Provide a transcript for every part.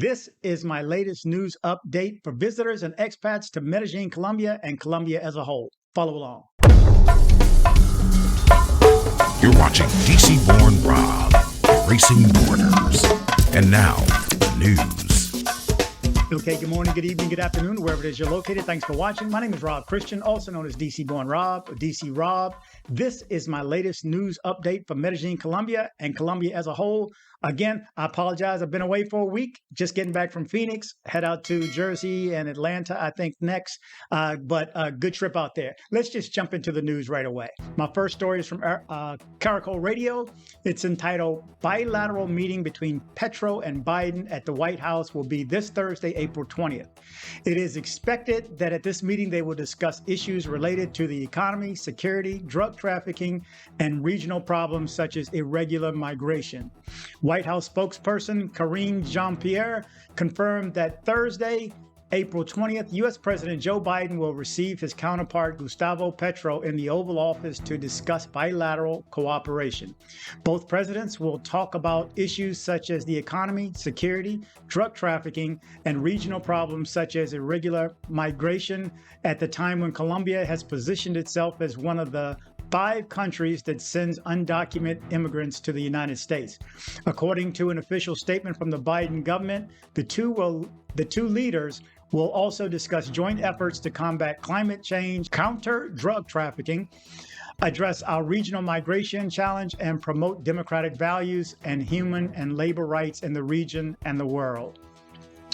This is my latest news update for visitors and expats to Medellin, Colombia, and Colombia as a whole. Follow along. You're watching DC-born Rob, Racing Borders. And now, the news. Okay, good morning, good evening, good afternoon, wherever it is you're located. Thanks for watching. My name is Rob Christian, also known as DC-born Rob, or DC Rob. This is my latest news update for Medellin, Colombia, and Colombia as a whole. Again, I apologize. I've been away for a week, just getting back from Phoenix, head out to Jersey and Atlanta, I think, next. But a good trip out there. Let's just jump into the news right away. My first story is from Caracol Radio. It's entitled, Bilateral Meeting Between Petro and Biden at the White House will be this Thursday, April 20th. It is expected that at this meeting, they will discuss issues related to the economy, security, drug trafficking, and regional problems such as irregular migration. White House spokesperson Karine Jean-Pierre confirmed that Thursday, April 20th, U.S. President Joe Biden will receive his counterpart Gustavo Petro in the Oval Office to discuss bilateral cooperation. Both presidents will talk about issues such as the economy, security, drug trafficking, and regional problems such as irregular migration at the time when Colombia has positioned itself as one of the 5 countries that sends undocumented immigrants to the United States. According to an official statement from the Biden government, the two leaders will also discuss joint efforts to combat climate change, counter drug trafficking, address our regional migration challenge, and promote democratic values and human and labor rights in the region and the world.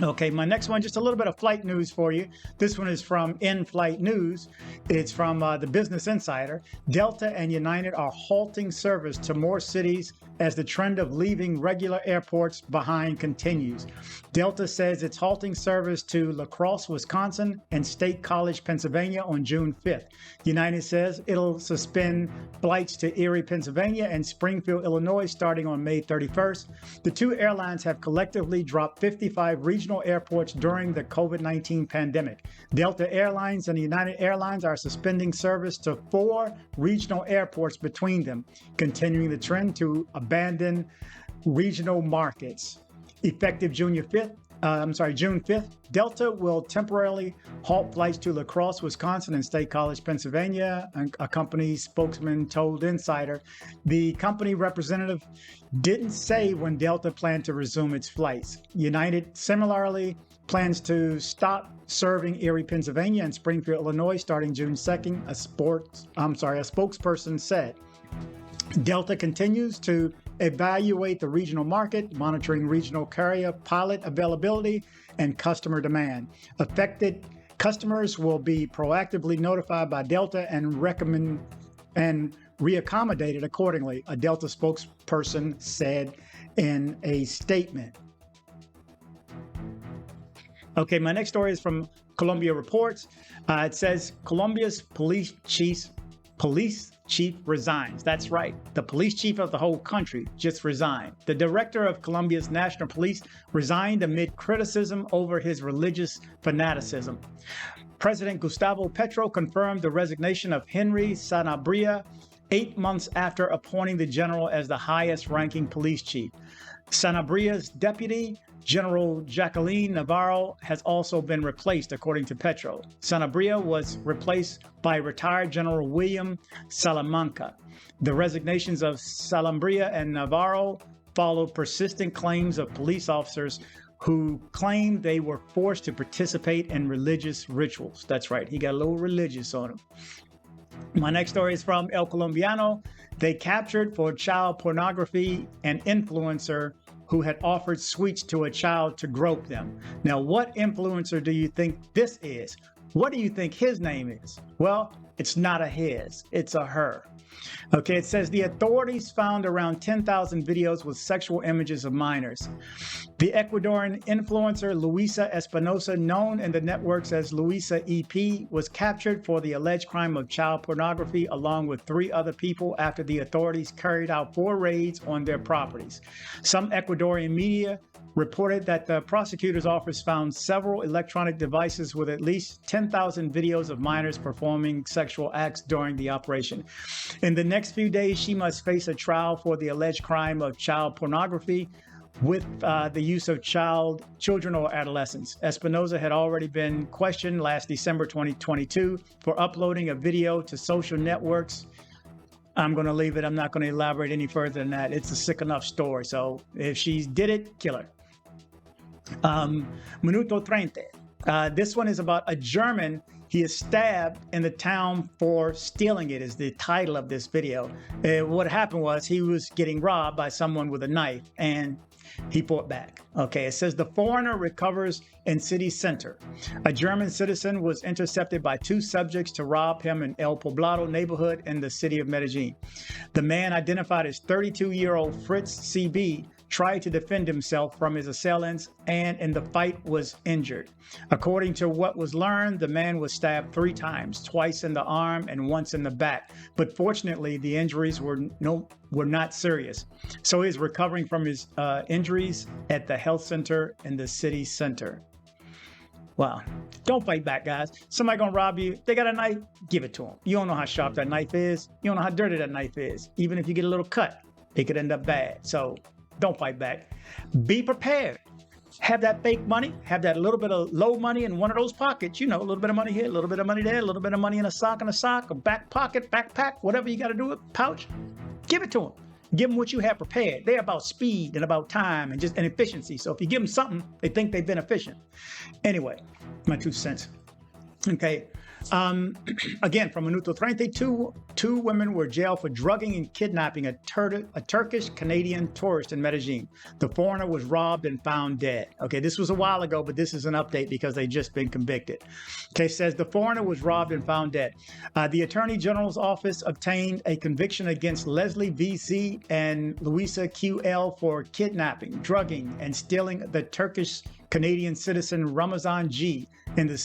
Okay, my next one, just a little bit of flight news for you. This one is from In-Flight News. It's from the Business Insider. Delta and United are halting service to more cities as the trend of leaving regular airports behind continues. Delta says it's halting service to La Crosse, Wisconsin, and State College, Pennsylvania on June 5th. United says it'll suspend flights to Erie, Pennsylvania, and Springfield, Illinois, starting on May 31st. The two airlines have collectively dropped 55 regional airports during the COVID-19 pandemic. Delta Airlines and United Airlines are suspending service to 4 regional airports between them, continuing the trend to abandon regional markets. Effective June 5th, Delta will temporarily halt flights to La Crosse, Wisconsin, and State College, Pennsylvania, a company spokesman told Insider. The company representative didn't say when Delta planned to resume its flights. United similarly plans to stop serving Erie, Pennsylvania, and Springfield, Illinois, starting June 2nd, a spokesperson said. Delta continues to evaluate the regional market, monitoring regional carrier pilot availability and customer demand. Affected customers will be proactively notified by Delta and reaccommodated accordingly, a Delta spokesperson said in a statement. Okay, my next story is from Colombia Reports. It says Colombia's police chief resigns. That's right. The police chief of the whole country just resigned. The director of Colombia's national police resigned amid criticism over his religious fanaticism. President Gustavo Petro confirmed the resignation of Henry Sanabria 8 months after appointing the general as the highest-ranking police chief. Sanabria's deputy, General Jacqueline Navarro, has also been replaced, according to Petro. Sanabria was replaced by retired General William Salamanca. The resignations of Sanabria and Navarro followed persistent claims of police officers who claimed they were forced to participate in religious rituals. That's right, he got a little religious on him. My next story is from El Colombiano. They captured for child pornography an influencer who had offered sweets to a child to grope them. Now, what influencer do you think this is? What do you think his name is? Well, it's not a his, it's a her. Okay, it says the authorities found around 10,000 videos with sexual images of minors. The Ecuadorian influencer Luisa Espinosa, known in the networks as Luisa EP, was captured for the alleged crime of child pornography along with 3 other people after the authorities carried out 4 raids on their properties. Some Ecuadorian media reported that the prosecutor's office found several electronic devices with at least 10,000 videos of minors performing sexual acts during the operation. In the next few days, she must face a trial for the alleged crime of child pornography, with the use of children or adolescents. Espinoza had already been questioned last December 2022 for uploading a video to social networks. I'm going to leave it. I'm not going to elaborate any further than that. It's a sick enough story. So if she did it, kill her. Minuto 30. This one is about a German. He is stabbed in the town for stealing it, is the title of this video. What happened was he was getting robbed by someone with a knife, and he fought back. Okay, it says the foreigner recovers in city center. A German citizen was intercepted by two subjects to rob him in El Poblado neighborhood in the city of Medellin. The man, identified as 32-year-old Fritz CB, tried to defend himself from his assailants and in the fight was injured. According to what was learned, the man was stabbed 3 times, twice in the arm and once in the back. But fortunately, the injuries were not serious. So he's recovering from his injuries at the health center in the city center. Wow. Don't fight back, guys. Somebody gonna rob you. They got a knife, give it to them. You don't know how sharp that knife is. You don't know how dirty that knife is. Even if you get a little cut, it could end up bad. So don't fight back. Be prepared. Have that fake money. Have that little bit of low money in one of those pockets. You know, a little bit of money here, a little bit of money there, a little bit of money in a sock, a back pocket, backpack, whatever you got to do with pouch. Give it to them. Give them what you have prepared. They're about speed and about time and efficiency. So if you give them something, they think they've been efficient. Anyway, my 2 cents. Okay. Again, from Minuto 30, two women were jailed for drugging and kidnapping a Turkish-Canadian tourist in Medellin. The foreigner was robbed and found dead. Okay, this was a while ago, but this is an update because they just been convicted. Okay, says the foreigner was robbed and found dead. The Attorney General's office obtained a conviction against Leslie VC and Luisa QL for kidnapping, drugging, and stealing the Turkish-Canadian citizen Ramazan G in the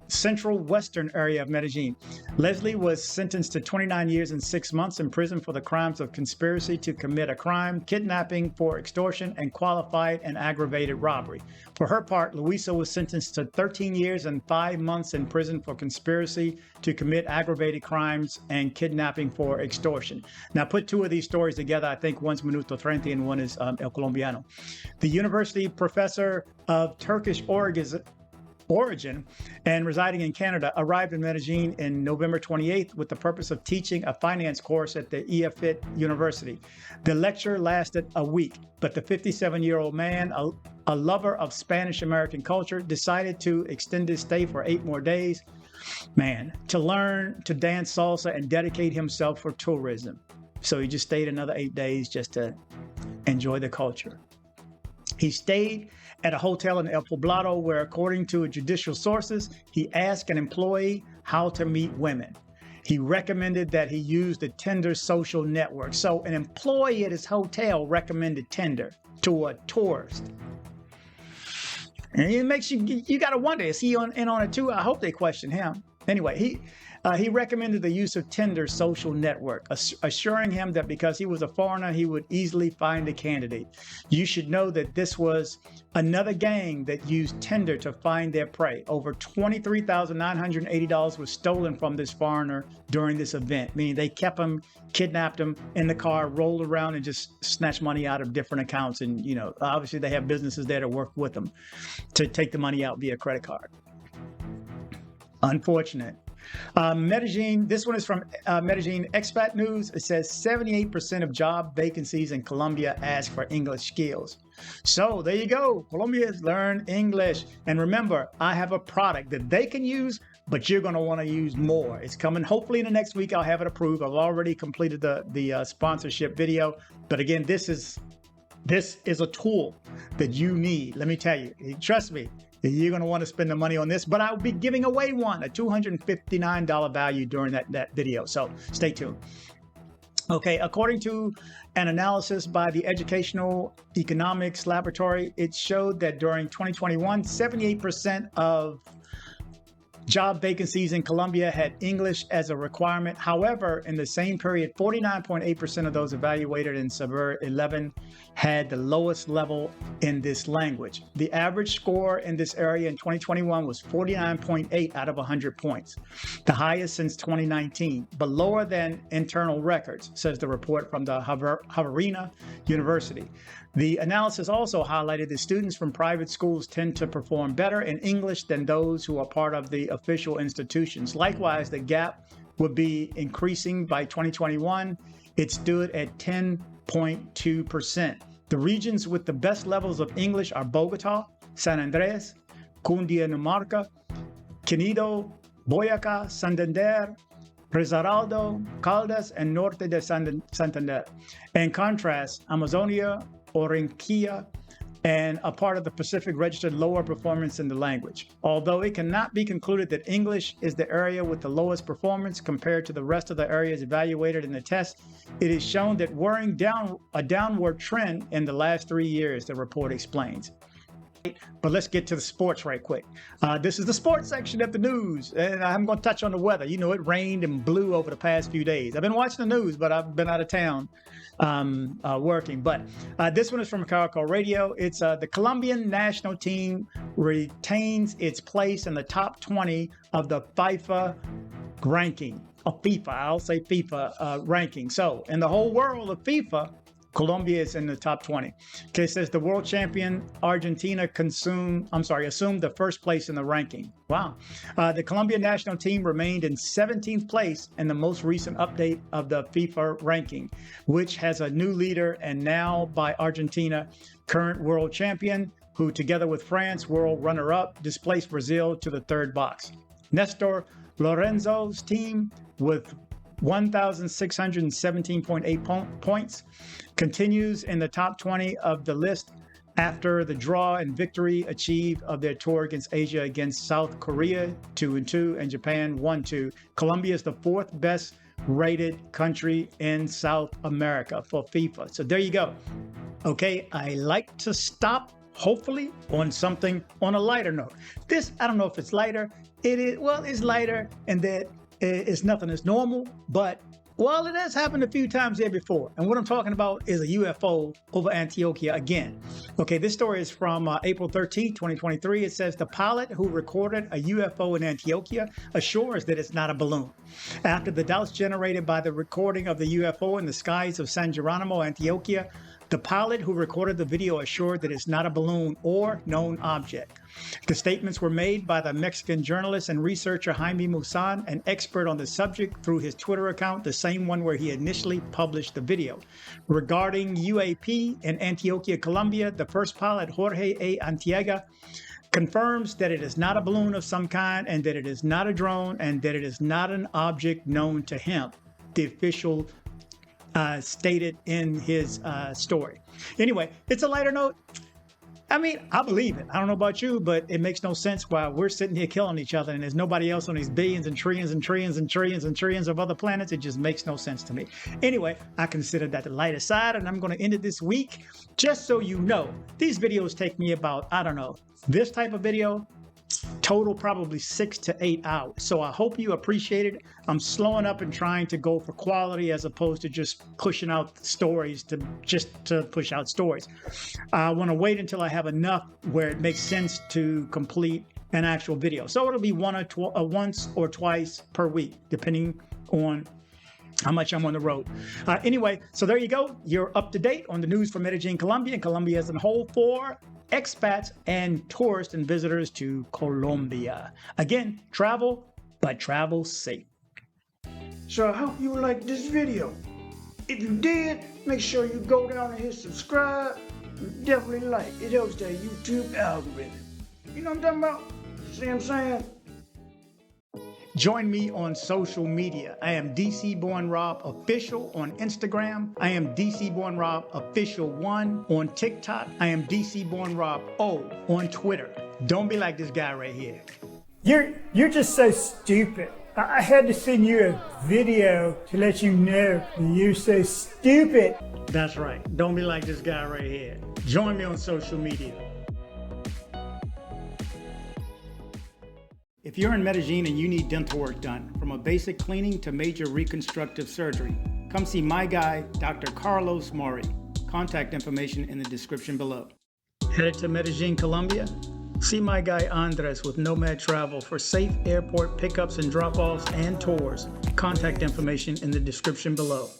central western area of Medellin. Leslie was sentenced to 29 years and 6 months in prison for the crimes of conspiracy to commit a crime, kidnapping for extortion, and qualified and aggravated robbery. For her part, Luisa was sentenced to 13 years and 5 months in prison for conspiracy to commit aggravated crimes and kidnapping for extortion. Now, put 2 of these stories together. I think one's Minuto 30 and one is El Colombiano. The university professor of Turkish origin and residing in Canada arrived in Medellin in November 28th with the purpose of teaching a finance course at the Expats University. The lecture lasted a week, but the 57-year-old man, a lover of Spanish-American culture, decided to extend his stay for 8 more days, to learn to dance salsa and dedicate himself for tourism. So he just stayed another 8 days just to enjoy the culture. He stayed at a hotel in El Poblado where, according to judicial sources, he asked an employee how to meet women. He recommended that he use the Tinder social network. So an employee at his hotel recommended Tinder to a tourist. And it makes you got to wonder, is he in on it too? I hope they question him. Anyway, he recommended the use of Tinder social network, assuring him that because he was a foreigner, he would easily find a candidate. You should know that this was another gang that used Tinder to find their prey. Over $23,980 was stolen from this foreigner during this event, meaning they kept him, kidnapped him in the car, rolled around and just snatched money out of different accounts. And, obviously they have businesses there to work with them to take the money out via credit card. Unfortunate. Medellin, this one is from Medellin Expat News. It says 78% of job vacancies in Colombia ask for English skills. So there you go. Colombians learn English. And remember, I have a product that they can use, but you're going to want to use more. It's coming. Hopefully in the next week, I'll have it approved. I've already completed the sponsorship video. But again, this is a tool that you need. Let me tell you, trust me. You're going to want to spend the money on this, but I'll be giving away a $259 value during that video. So stay tuned. Okay, according to an analysis by the Educational Economics Laboratory, it showed that during 2021, 78% of Job vacancies in Colombia had English as a requirement. However, in the same period, 49.8% of those evaluated in Saber 11 had the lowest level in this language. The average score in this area in 2021 was 49.8 out of 100 points, the highest since 2019, but lower than internal records, says the report from the Javeriana University. The analysis also highlighted that students from private schools tend to perform better in English than those who are part of the official institutions. Likewise, the gap would be increasing by 2021. It stood at 10.2%. The regions with the best levels of English are Bogota, San Andres, Cundinamarca, Quindío, Boyacá, Santander, Risaraldo, Caldas, and Norte de Santander. In contrast, Amazonia, Orinquia, and a part of the Pacific registered lower performance in the language. Although it cannot be concluded that English is the area with the lowest performance compared to the rest of the areas evaluated in the test, it is shown that wearing down a downward trend in the last 3 years, the report explains. But let's get to the sports right quick. This is the sports section of the news, and I'm going to touch on the weather. You know, it rained and blew over the past few days. I've been watching the news, but I've been out of town working. But this one is from Caracol Radio. It's the Colombian national team retains its place in the top 20 of the FIFA ranking. I'll say FIFA ranking. So in the whole world of FIFA, Colombia is in the top 20. Okay, it says the world champion Argentina assumed the first place in the ranking. Wow. The Colombian national team remained in 17th place in the most recent update of the FIFA ranking, which has a new leader and now by Argentina, current world champion, who together with France, world runner-up, displaced Brazil to the third box. Nestor Lorenzo's team with 1,617.8 points continues in the top 20 of the list after the draw and victory achieved of their tour against Asia against South Korea 2-2 and Japan 1-2. Colombia is the fourth best rated country in South America for FIFA. So there you go. Okay, I like to stop hopefully on something on a lighter note. This, I don't know if it's lighter. It is, well, it's lighter and that it's nothing that's normal, but well, it has happened a few times there before. And what I'm talking about is a UFO over Antioquia again. Okay, this story is from April 13, 2023. It says the pilot who recorded a UFO in Antioquia assures that it's not a balloon. After the doubts generated by the recording of the UFO in the skies of San Geronimo, Antioquia, the pilot who recorded the video assured that it's not a balloon or known object. The statements were made by the Mexican journalist and researcher Jaime Musan, an expert on the subject, through his Twitter account, the same one where he initially published the video. Regarding UAP in Antioquia, Colombia, the first pilot, Jorge A. Antiega, confirms that it is not a balloon of some kind and that it is not a drone and that it is not an object known to him, the official stated in his story. Anyway, it's a lighter note. I mean, I believe it. I don't know about you, but it makes no sense why we're sitting here killing each other and there's nobody else on these billions and trillions and trillions and trillions and trillions of other planets. It just makes no sense to me. Anyway, I consider that the lighter side, and I'm going to end it this week. Just so you know, these videos take me about, I don't know, this type of video, total probably 6 to 8 hours. So I hope you appreciate it. I'm slowing up and trying to go for quality as opposed to just pushing out stories to push out stories. I want to wait until I have enough where it makes sense to complete an actual video. So it'll be once or twice per week, depending on how much I'm on the road. Anyway, so there you go. You're up to date on the news from Medellin, Colombia, and Colombia as a whole for expats and tourists and visitors to Colombia. Again, travel, but travel safe. So I hope you liked this video. If you did, make sure you go down and hit subscribe. And definitely like. It helps that YouTube algorithm. You know what I'm talking about? See what I'm saying? Join me on social media. I am dcbornrob official on Instagram. I am dcbornrob official 1 on TikTok. I am dcbornrob O on Twitter. Don't be like this guy right here. You're just so stupid. I had to send you a video to let you know that you're so stupid. That's right. Don't be like this guy right here. Join me on social media. If you're in Medellin and you need dental work done, from a basic cleaning to major reconstructive surgery, come see my guy, Dr. Carlos Mori. Contact information in the description below. Headed to Medellin, Colombia? See my guy Andres with Nomad Travel for safe airport pickups and drop-offs and tours. Contact information in the description below.